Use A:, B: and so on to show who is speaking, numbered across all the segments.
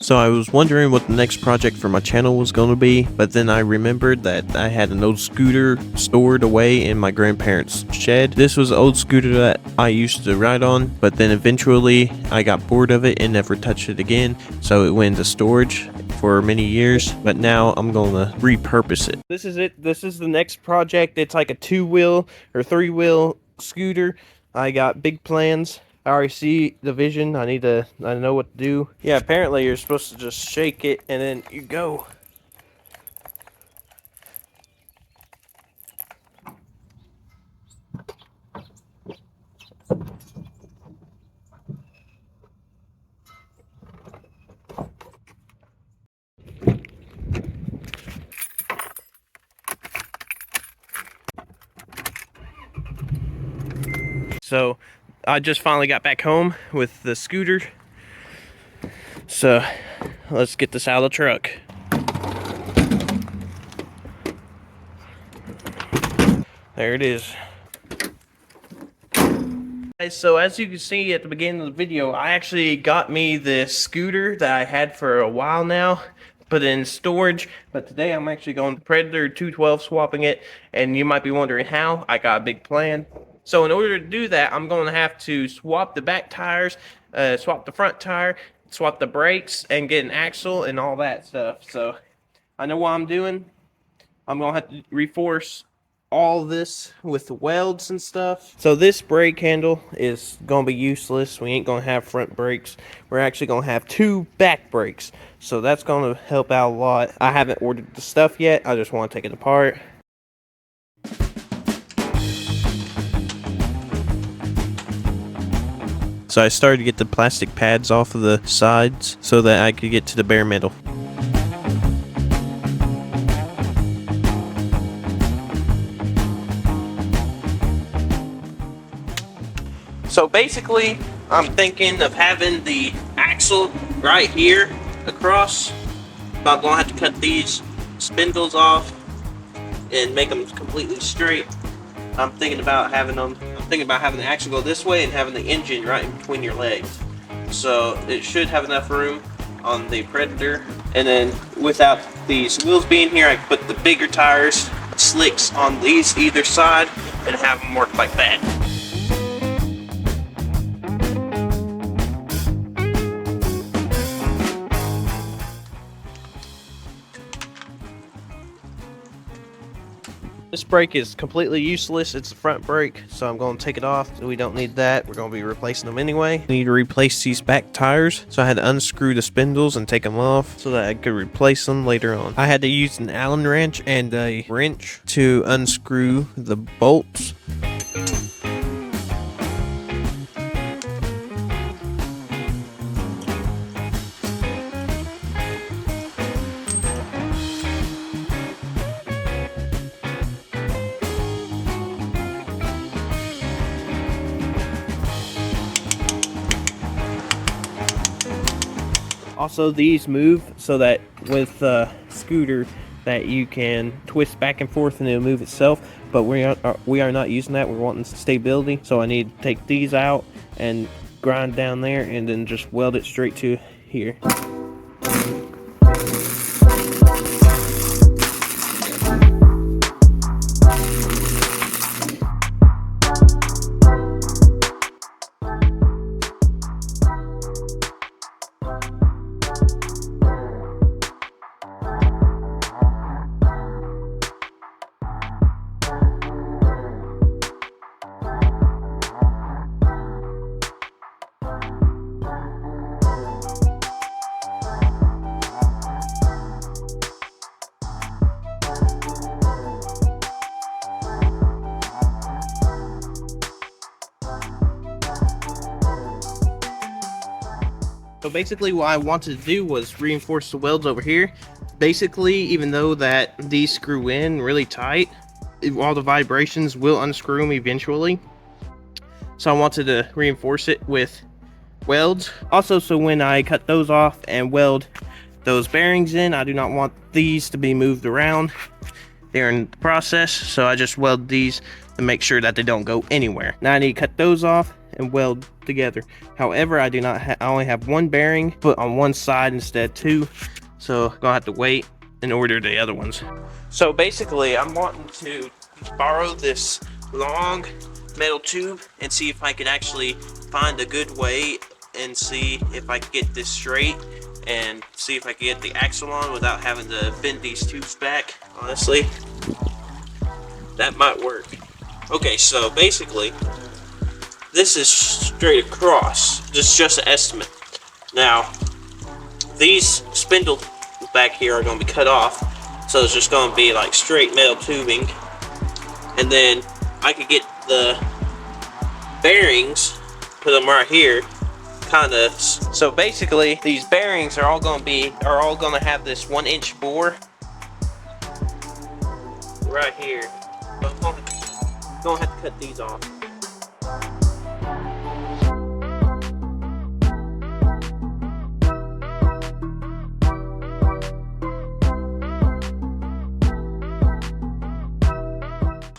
A: So I was wondering what the next project for my channel was going to be, but then I remembered that I had an old scooter stored away in my grandparents' shed. This was an old scooter that I used to ride on, but then eventually I got bored of it and never touched it again, so it went into storage for many years, but now I'm going to repurpose it. This is it. This is the next project. It's like a 2-wheel or 3-wheel scooter. I got big plans. I already see the vision. I know what to do. Yeah, apparently you're supposed to just shake it and then you go. So I just finally got back home with the scooter. So let's get this out of the truck. There it is. So as you can see at the beginning of the video, I actually got me this scooter that I had for a while now, put it in storage, but today I'm actually going to Predator 212 swapping it, and you might be wondering how. I got a big plan. So in order to do that, I'm going to have to swap the back tires, swap the front tire, swap the brakes, and get an axle and all that stuff. So I know what I'm doing. I'm going to have to reinforce all this with the welds and stuff. So this brake handle is going to be useless. We ain't going to have front brakes. We're actually going to have 2 back brakes. So that's going to help out a lot. I haven't ordered the stuff yet. I just want to take it apart. So I started to get the plastic pads off of the sides so that I could get to the bare metal. So basically, I'm thinking of having the axle right here across. But I'm going to have to cut these spindles off and make them completely straight. I'm thinking about having the axle go this way and having the engine right in between your legs. So it should have enough room on the Predator. And then without these wheels being here, I can put the bigger tires, slicks on these either side and have them work like that. This brake is completely useless. It's the front brake, so I'm going to take it off. We don't need that. We're going to be replacing them anyway. I need to replace these back tires, so I had to unscrew the spindles and take them off so that I could replace them later on. I had to use an Allen wrench and a wrench to unscrew the bolts. Also, these move so that with the scooter that you can twist back and forth and it'll move itself, but we are not using that. We're wanting stability, so I need to take these out and grind down there and then just weld it straight to here. So basically what I wanted to do was reinforce the welds over here. Basically, even though that these screw in really tight, all the vibrations will unscrew them eventually. So I wanted to reinforce it with welds. Also, so when I cut those off and weld those bearings in, I do not want these to be moved around during the process. So I just weld these to make sure that they don't go anywhere. Now I need to cut those off and weld together. However, I do not I only have one bearing put on one side instead of two, so I'm gonna have to wait and order the other ones. So basically, I'm wanting to borrow this long metal tube and see if I can actually find a good way and see if I can get this straight and see if I can get the axle on without having to bend these tubes back. Honestly, that might work. Okay, so basically, this is straight across. This is just an estimate. Now, these spindles back here are going to be cut off, so it's just going to be like straight metal tubing. And then I could get the bearings, put them right here, kind of. So basically, these bearings are all going to have this 1-inch bore right here. But I'm going to have to cut these off.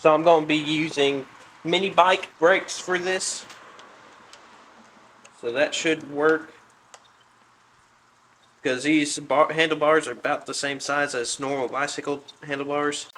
A: So I'm going to be using mini bike brakes for this. So that should work. Because these handlebars are about the same size as normal bicycle handlebars.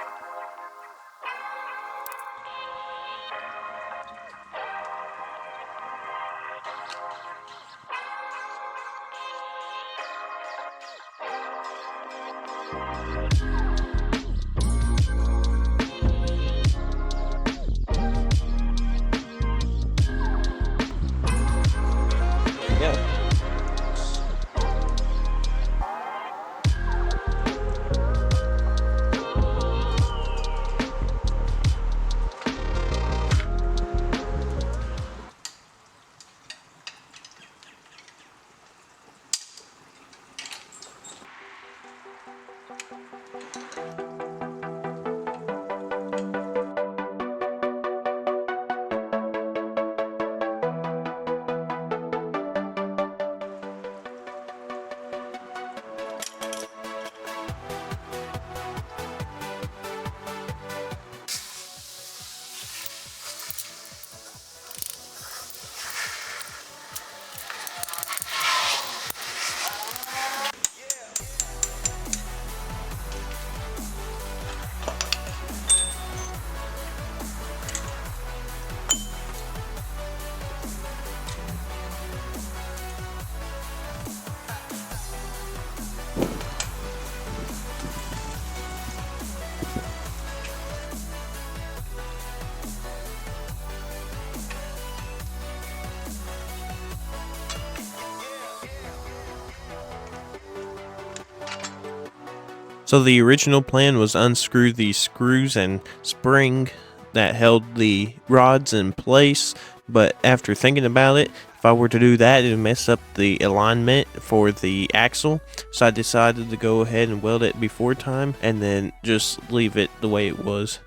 A: So the original plan was unscrew these screws and spring that held the rods in place, but after thinking about it, if I were to do that, it would mess up the alignment for the axle. So I decided to go ahead and weld it before time and then just leave it the way it was.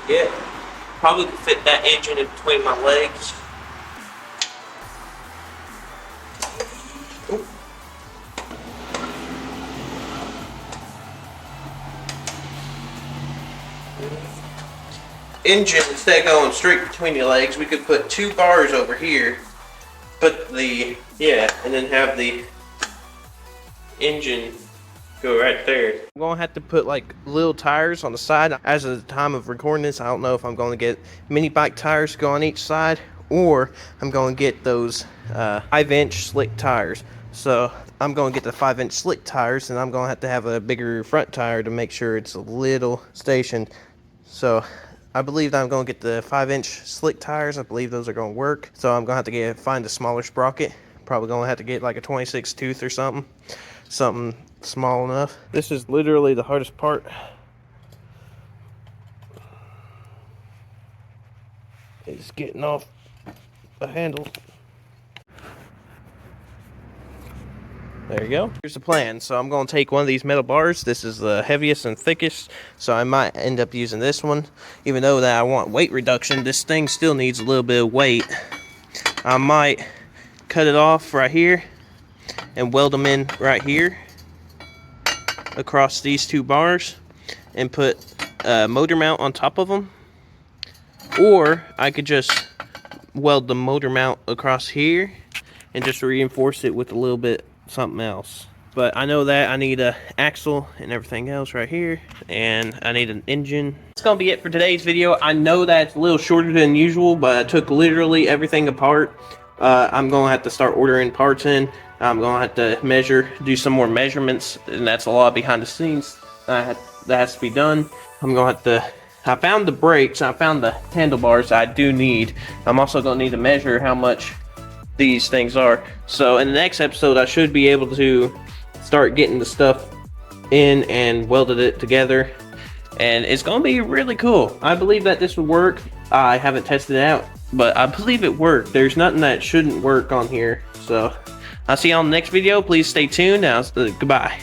A: Yeah, probably could fit that engine in between my legs. Engine, instead of going straight between your legs, we could put 2 bars over here, put the, and then have the engine go right there. I'm gonna have to put like little tires on the side. As of the time of recording this, I don't know if I'm gonna get mini bike tires to go on each side, or I'm gonna get those 5-inch slick tires. So I'm gonna get the 5-inch slick tires, and I'm gonna have a bigger front tire to make sure it's a little stationed. So I believe that I'm going to get the 5-inch slick tires. I believe those are going to work. So I'm going to have to find a smaller sprocket. Probably going to have to get like a 26 tooth or something. Something small enough. This is literally the hardest part. It's getting off the handle. There you go. Here's the plan. So I'm going to take one of these metal bars. This is the heaviest and thickest, so I might end up using this one. Even though that I want weight reduction, this thing still needs a little bit of weight. I might cut it off right here and weld them in right here across these 2 bars and put a motor mount on top of them. Or I could just weld the motor mount across here and just reinforce it with a little bit something else. But I know that I need a axle and everything else right here, and I need an engine. That's gonna be it for today's video. I know that's a little shorter than usual, but I took literally everything apart. I'm gonna have to start ordering parts in. I'm gonna have to measure, do some more measurements, and that's a lot behind the scenes that has to be done. I'm gonna have to, I found the brakes, I found the handlebars I do need. I'm also gonna need to measure how much these things are. So in the next episode, I should be able to start getting the stuff in and welded it together, and it's gonna be really cool. I believe that this would work. I haven't tested it out, but I believe it worked. There's nothing that shouldn't work on here. So I'll see you on the next video. Please stay tuned. Now, goodbye.